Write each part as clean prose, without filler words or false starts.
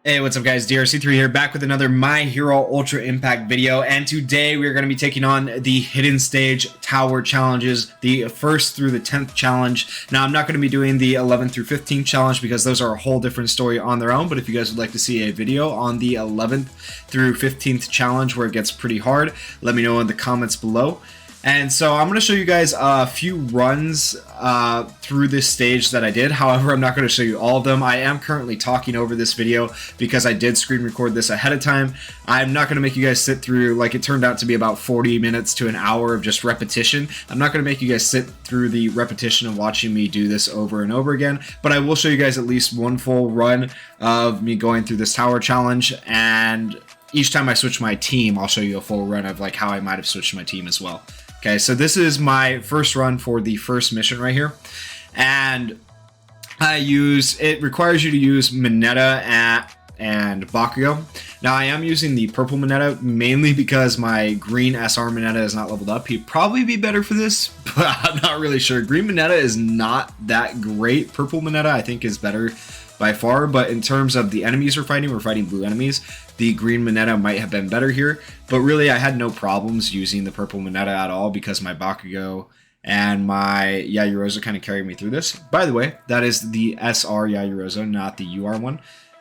Hey, what's up guys, DRC3 here, back with another My Hero Ultra Impact video, and today we're going to be taking on the Hidden Stage Tower Challenges, the 1st through the 10th challenge. Now, I'm not going to be doing the 11th through 15th challenge because those are a whole different story on their own, but if you guys would like to see a video on the 11th through 15th challenge where it gets pretty hard, let me know in the comments below. And so I'm going to show you guys a few runs through this stage that I did. However, I'm not going to show you all of them. I am currently talking over this video because I did screen record this ahead of time. I'm not going to make you guys sit through, like it turned out to be about 40 minutes to an hour of just repetition. I'm not going to make you guys sit through the repetition of watching me do this over and over again, but I will show you guys at least one full run of me going through this tower challenge, and each time I switch my team, I'll show you a full run of like how I might have switched my team as well. Okay, so this is my first run for the first mission right here, and it requires you to use Mineta and Bakugo. Now I am using the purple Mineta mainly because my green SR Mineta is not leveled up. He'd probably be better for this, but I'm not really sure. Green Mineta is not that great. Purple Mineta I think is better by far, but in terms of the enemies we're fighting blue enemies. The green Mineta might have been better here, but really I had no problems using the purple Mineta at all because my Bakugo and my Yaoyorozu kind of carried me through this. By the way, that is the SR Yaoyorozu, not the UR one.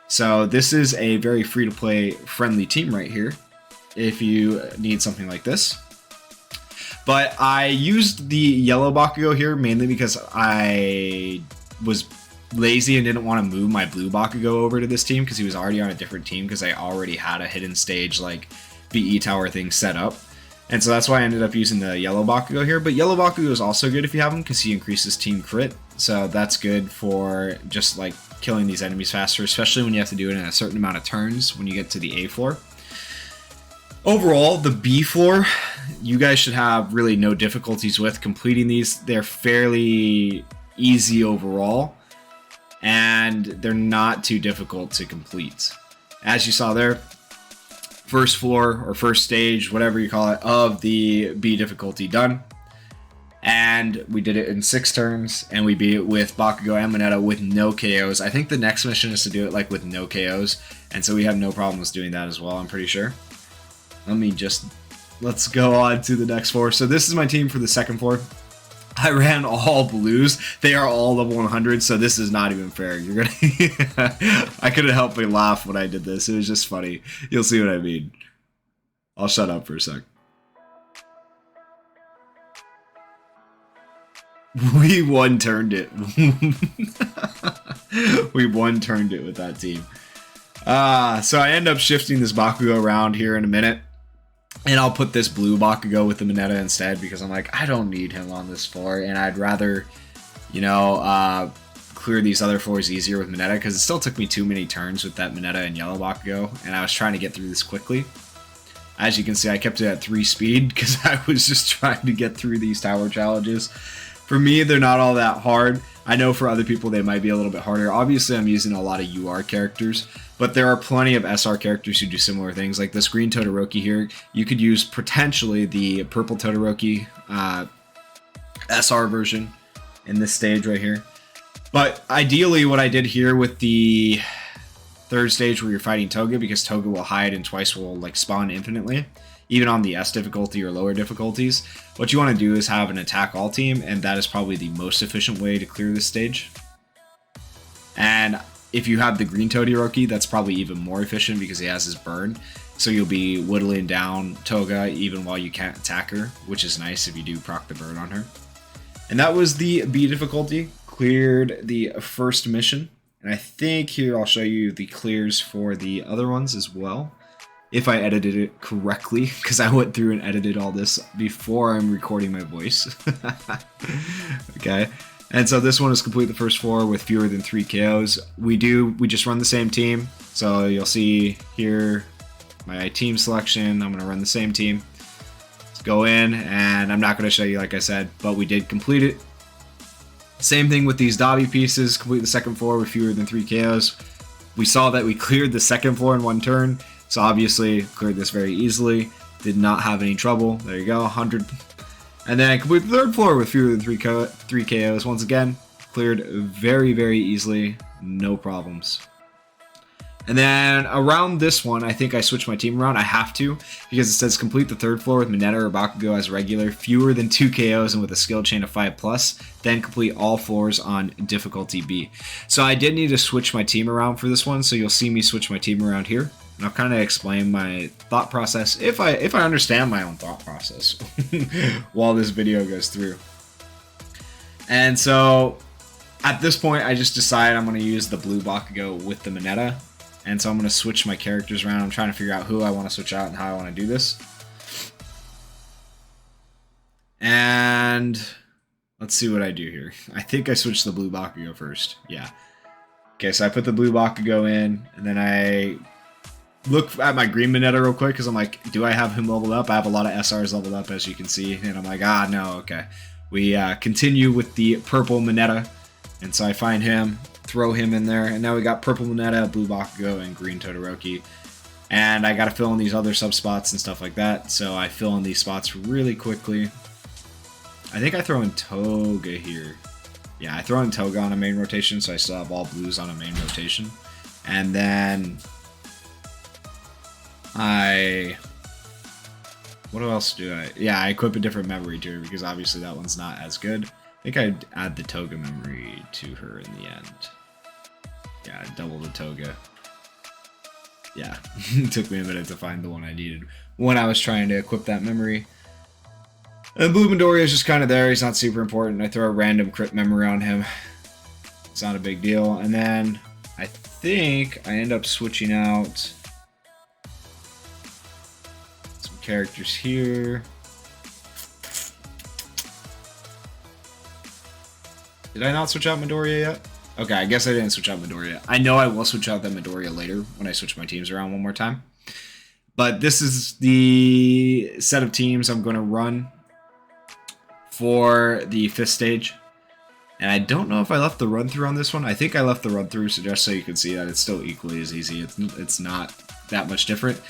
So this is a very free-to-play friendly team right here if you need something like this. But I used the yellow Bakugo here mainly because I was lazy and didn't want to move my blue Bakugo over to this team because he was already on a different team because I already had a hidden stage like BE tower thing set up, and so that's why I ended up using the yellow Bakugo here. But yellow Bakugo is also good if you have him because he increases team crit, so that's good for just like killing these enemies faster, especially when you have to do it in a certain amount of turns when you get to the A floor. Overall, the B floor you guys should have really no difficulties with completing these. They're fairly easy overall, and they're not too difficult to complete. As you saw there, first floor or first stage, whatever you call it, of the B difficulty done. And we did it in 6 turns, and we beat it with Bakugo and Mineta with no KOs. I think the next mission is to do it like with no KOs, and so we have no problems doing that as well, I'm pretty sure. Let's go on to the next floor. So this is my team for the second floor. I ran all blues. They are all level 100, so this is not even fair. You're gonna I couldn't help but laugh when I did this. It was just funny. You'll see what I mean. I'll shut up for a sec. We one-turned it. We one-turned it with that team. So I end up shifting this Bakugo around here in a minute. And I'll put this blue Bakugo with the Mineta instead because I'm like, I don't need him on this floor, and I'd rather, you know, clear these other floors easier with Mineta because it still took me too many turns with that Mineta and yellow Bakugo, and I was trying to get through this quickly. As you can see, I kept it at 3 speed because I was just trying to get through these tower challenges. For me, they're not all that hard. I know for other people they might be a little bit harder. Obviously, I'm using a lot of UR characters, but there are plenty of SR characters who do similar things. Like this green Todoroki here, you could use potentially the purple Todoroki SR version in this stage right here. But ideally, what I did here with the 3rd stage where you're fighting Toga, because Toga will hide and twice will like spawn infinitely, even on the S difficulty or lower difficulties, what you want to do is have an attack all team, and that is probably the most efficient way to clear this stage. And if you have the green Todoroki, that's probably even more efficient because he has his burn, so you'll be whittling down Toga even while you can't attack her, which is nice if you do proc the burn on her. And that was the B difficulty, cleared the first mission, and I think here I'll show you the clears for the other ones as well, if I edited it correctly, because I went through and edited all this before I'm recording my voice. Okay, and so this one is complete the first floor with fewer than 3 KOs. We just run the same team, so you'll see here my team selection. I'm going to run the same team. Let's go in, and I'm not going to show you like I said, but we did complete it. Same thing with these Dabi pieces, complete the second floor with fewer than 3 KOs. We saw that we cleared the second floor in 1 turn. So obviously cleared this very easily, did not have any trouble. There you go, 100. And then I complete the 3rd floor with fewer than 3 KOs. Once again, cleared very, very easily, no problems. And then around this one, I think I switch my team around. I have to, because it says complete the third floor with Mineta or Bakugo as regular, fewer than 2 KOs and with a skill chain of 5+, then complete all floors on difficulty B. So I did need to switch my team around for this one, so you'll see me switch my team around here. And I'll kind of explain my thought process, if I understand my own thought process, while this video goes through. And so at this point, I just decided I'm going to use the blue Bakugo with the Mineta. And so I'm going to switch my characters around. I'm trying to figure out who I want to switch out and how I want to do this. And let's see what I do here. I think I switched the blue Bakugo first. Yeah. Okay, so I put the blue Bakugo in, and then I look at my green Mineta real quick, because I'm like, do I have him leveled up? I have a lot of SRs leveled up, as you can see. And I'm like, ah, no, okay. We continue with the purple Mineta. And so I find him, throw him in there, and now we got purple Mineta, blue Bakugo, and green Todoroki. And I gotta fill in these other sub spots and stuff like that, so I fill in these spots really quickly. I think I throw in Toga here. Yeah, I throw in Toga on a main rotation, so I still have all blues on a main rotation. And then what else do I... Yeah, I equip a different memory to her, because obviously that one's not as good. I think I'd add the Toga memory to her in the end. Yeah, double the Toga. Yeah, it took me a minute to find the one I needed when I was trying to equip that memory. And Blue Midoriya is just kind of there. He's not super important. I throw a random crit memory on him. It's not a big deal. And then I think I end up switching out some characters here. Did I not switch out Midoriya yet? Okay, I guess I didn't switch out Midoriya. I know I will switch out that Midoriya later when I switch my teams around one more time. But this is the set of teams I'm going to run for the 5th stage. And I don't know if I left the run-through on this one. I think I left the run-through, so just so you can see that it's still equally as easy. It's not that much different.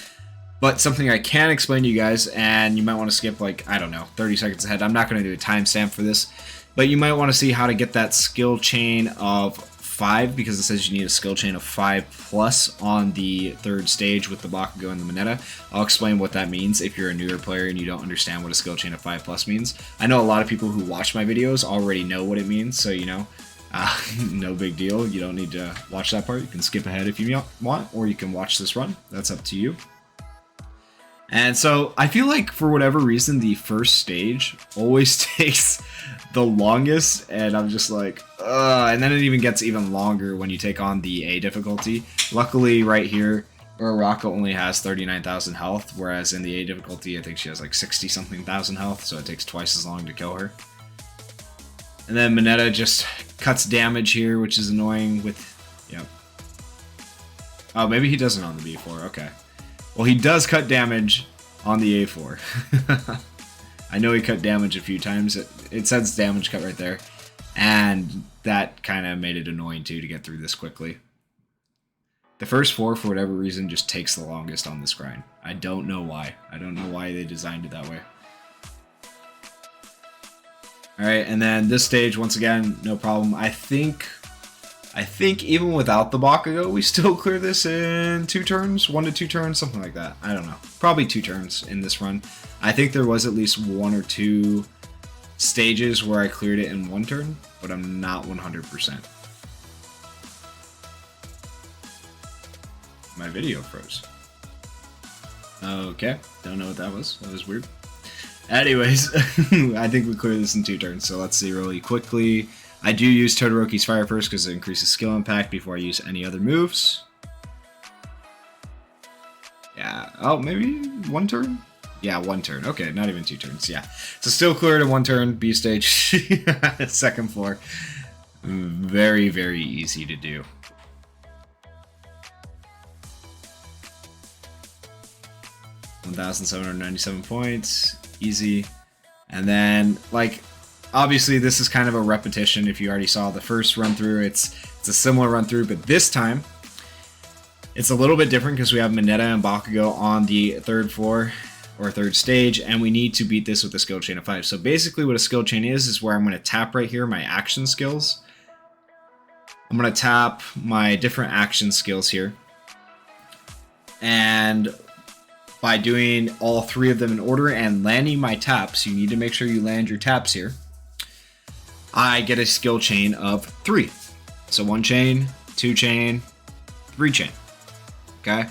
But something I can explain to you guys, and you might want to skip, like, I don't know, 30 seconds ahead. I'm not going to do a timestamp for this. But you might want to see how to get that skill chain of 5, because it says you need a skill chain of 5+ on the 3rd stage with the Bakugo and the Mineta. I'll explain what that means if you're a newer player and you don't understand what a skill chain of 5+ means. I know a lot of people who watch my videos already know what it means, so you know, no big deal. You don't need to watch that part. You can skip ahead if you want, or you can watch this run. That's up to you. And so I feel like for whatever reason, the 1st stage always takes the longest, and I'm just like, ugh. And then it even gets even longer when you take on the A difficulty. Luckily, right here, Uraraka only has 39,000 health, whereas in the A difficulty, I think she has like 60-something thousand health, so it takes twice as long to kill her. And then Mineta just cuts damage here, which is annoying with, yep. Oh, maybe he doesn't on the B4, okay. Well, he does cut damage on the A4. I know he cut damage a few times. It says damage cut right there. And that kind of made it annoying, too, to get through this quickly. The first 4, for whatever reason, just takes the longest on this grind. I don't know why. I don't know why they designed it that way. Alright, and then this stage, once again, no problem. I think even without the Bakugo, we still clear this in 2 turns, 1 to 2 turns, something like that. I don't know. Probably 2 turns in this run. I think there was at least 1 or 2 stages where I cleared it in 1 turn, but I'm not 100%. My video froze. Okay, don't know what that was. That was weird. Anyways, I think we clear this in 2 turns, so let's see really quickly. I do use Todoroki's Fire first because it increases skill impact before I use any other moves. Yeah, oh, maybe 1 turn? Yeah, 1 turn. Okay, not even 2 turns, yeah. So still cleared in 1 turn, B stage, 2nd floor. Very, very easy to do. $1,797 points, easy. And then, like, obviously this is kind of a repetition. If you already saw the first run through, it's a similar run through, but this time it's a little bit different because we have Mineta and Bakugo on the 3rd floor or 3rd stage, and we need to beat this with a skill chain of 5. So basically what a skill chain is where I'm going to tap right here my action skills. I'm going to tap my different action skills here. And by doing all 3 of them in order and landing my taps, you need to make sure you land your taps here, I get a skill chain of 3. So 1 chain, 2 chain, 3 chain. Okay.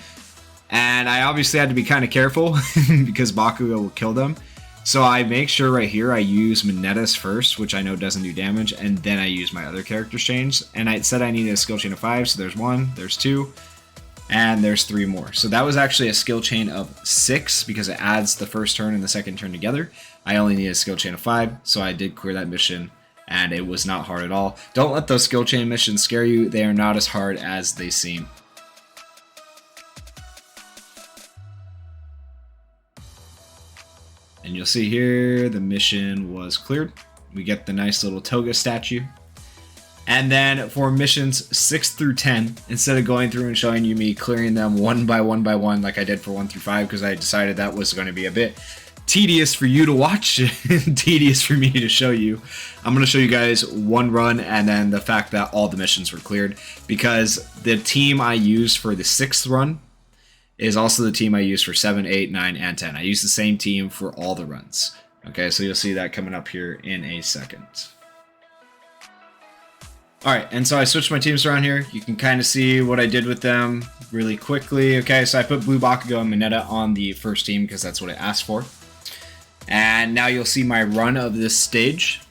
And I obviously had to be kind of careful because Bakugo will kill them. So I make sure right here I use Monetas first, which I know doesn't do damage, and then I use my other character chains. And I said I needed a skill chain of 5, so there's 1, there's 2, and there's 3 more. So that was actually a skill chain of 6 because it adds the first turn and the second turn together. I only need a skill chain of 5, so I did clear that mission, and it was not hard at all. Don't let those skill chain missions scare you. They are not as hard as they seem. And you'll see here the mission was cleared. We get the nice little toga statue. And then for missions 6 through 10, instead of going through and showing you me clearing them one by one like I did for 1 through 5, because I decided that was going to be a bit tedious for you to watch and tedious for me to show you, I'm going to show you guys one run and then the fact that all the missions were cleared, because the team I used for the 6th run is also the team I use for 7, 8, 9, and 10. I use the same team for all the runs. Okay, so you'll see that coming up here in a second. Alright, and so I switched my teams around here. You can kind of see what I did with them really quickly. Okay, so I put Blue Bakugo and Mineta on the first team because that's what it asked for. And now you'll see my run of this stage.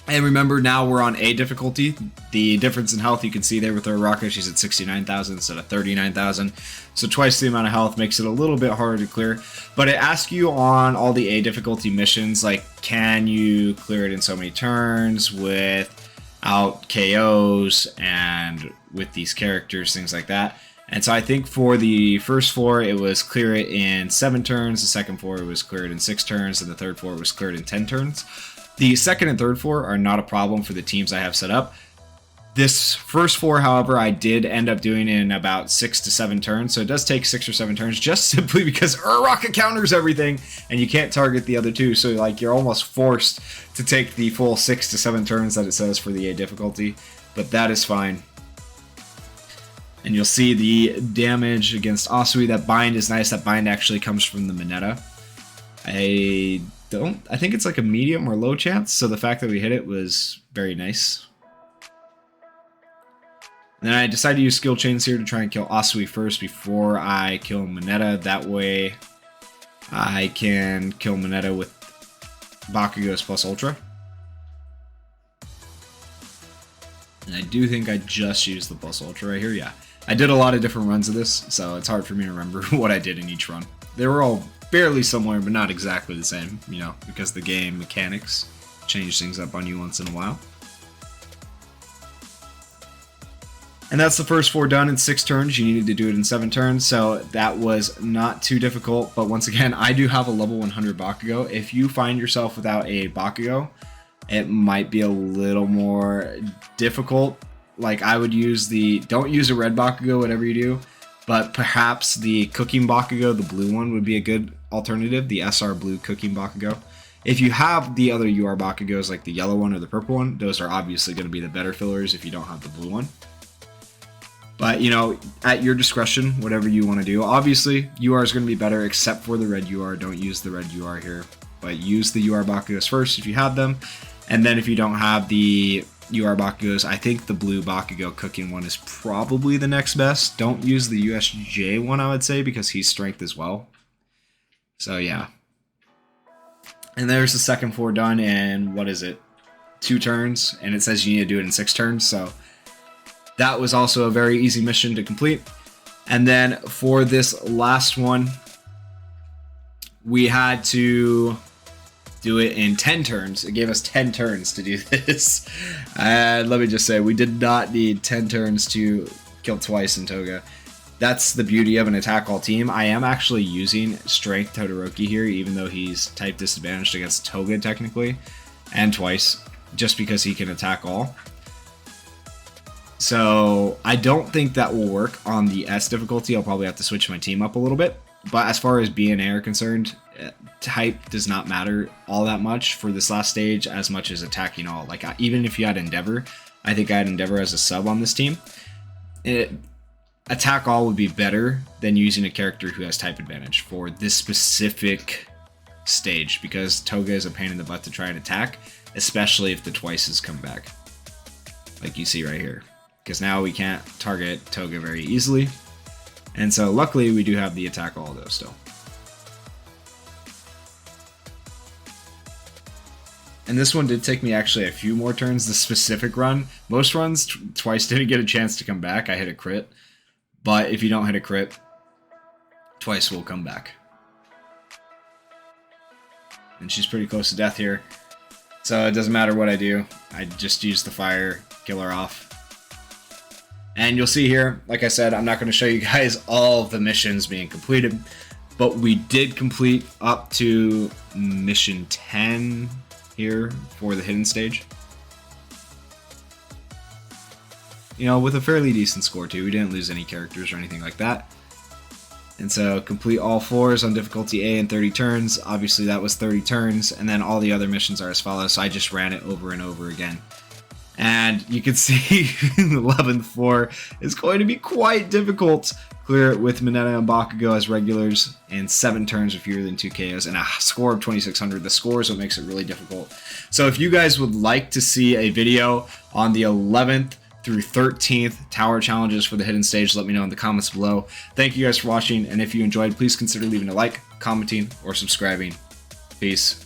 And remember, now we're on A difficulty. The difference in health you can see there with Uraraka, she's at 69,000 instead of 39,000. So twice the amount of health makes it a little bit harder to clear. But it asks you on all the A difficulty missions, like, can you clear it in so many turns without KOs and with these characters, things like that. And so I think for the first floor, it was clear it in 7 turns. The second floor, it was cleared in 6 turns. And the third floor was cleared in 10 turns. The second and third floor are not a problem for the teams I have set up. This first floor, however, I did end up doing in about 6 to 7 turns. So it does take 6 or 7 turns just simply because Uraraka counters everything and you can't target the other 2. So like you're almost forced to take the full 6 to 7 turns that it says for the A difficulty. But that is fine. And you'll see the damage against Asui. That bind is nice. That bind actually comes from the Mineta. I think it's like a medium or low chance, so the fact that we hit it was very nice. And then I decided to use skill chains here to try and kill Asui first before I kill Mineta. That way I can kill Mineta with Bakugo's plus Ultra. And I do think I just used the plus Ultra right here, yeah. I did a lot of different runs of this, so it's hard for me to remember what I did in each run. They were all fairly similar, but not exactly the same, you know, because the game mechanics change things up on you once in a while. And that's the first 4 done in 6 turns. You needed to do it in 7 turns, so that was not too difficult. But once again, I do have a level 100 Bakugo. If you find yourself without a Bakugo, it might be a little more difficult. Like, I would use don't use a red Bakugo, whatever you do. But perhaps the Cooking Bakugo, the blue one, would be a good alternative. The SR Blue Cooking Bakugo. If you have the other UR Bakugos, like the yellow one or the purple one, those are obviously going to be the better fillers if you don't have the blue one. But, you know, at your discretion, whatever you want to do. Obviously, UR is going to be better except for the red UR. Don't use the red UR here. But use the UR Bakugos first if you have them. And then if you don't have the UR Bakugos, I think the blue Bakugo cooking one is probably the next best. Don't use the USJ one, I would say, because he's strength as well. So yeah. And there's the second 4 done in, what is it, 2 turns, and it says you need to do it in 6 turns, so that was also a very easy mission to complete. And then for this last one, we had to do it in 10 turns. It gave us 10 turns to do this. And let me just say, we did not need 10 turns to kill twice in Toga. That's the beauty of an attack all team. I am actually using Strength Todoroki here, even though he's type disadvantaged against Toga technically, and twice, just because he can attack all. So I don't think that will work on the S difficulty. I'll probably have to switch my team up a little bit. But as far as B and A are concerned, type does not matter all that much for this last stage as much as attacking all. Like, even if you had Endeavor, I think I'd Endeavor as a sub on this team. Attack all would be better than using a character who has type advantage for this specific stage, because Toga is a pain in the butt to try and attack, especially if the twices come back, like you see right here, because now we can't target Toga very easily. And so luckily we do have the attack all though still. And this one did take me actually a few more turns, the specific run. Most runs, twice didn't get a chance to come back. I hit a crit. But if you don't hit a crit, twice will come back. And she's pretty close to death here. So it doesn't matter what I do. I just use the fire, kill her off. And you'll see here, like I said, I'm not going to show you guys all of the missions being completed. But we did complete up to mission 10 here for the hidden stage. You know, with a fairly decent score too. We didn't lose any characters or anything like that. And so complete all floors on difficulty A in 30 turns. Obviously that was 30 turns, and then all the other missions are as follows. So I just ran it over and over again. And you can see the 11th floor is going to be quite difficult. Clear it with Mineta and Bakugo as regulars in 7 turns with fewer than 2 KOs and a score of 2600. The score is what makes it really difficult. So if you guys would like to see a video on the 11th through 13th tower challenges for the hidden stage, let me know in the comments below. Thank you guys for watching, and if you enjoyed, please consider leaving a like, commenting, or subscribing. Peace.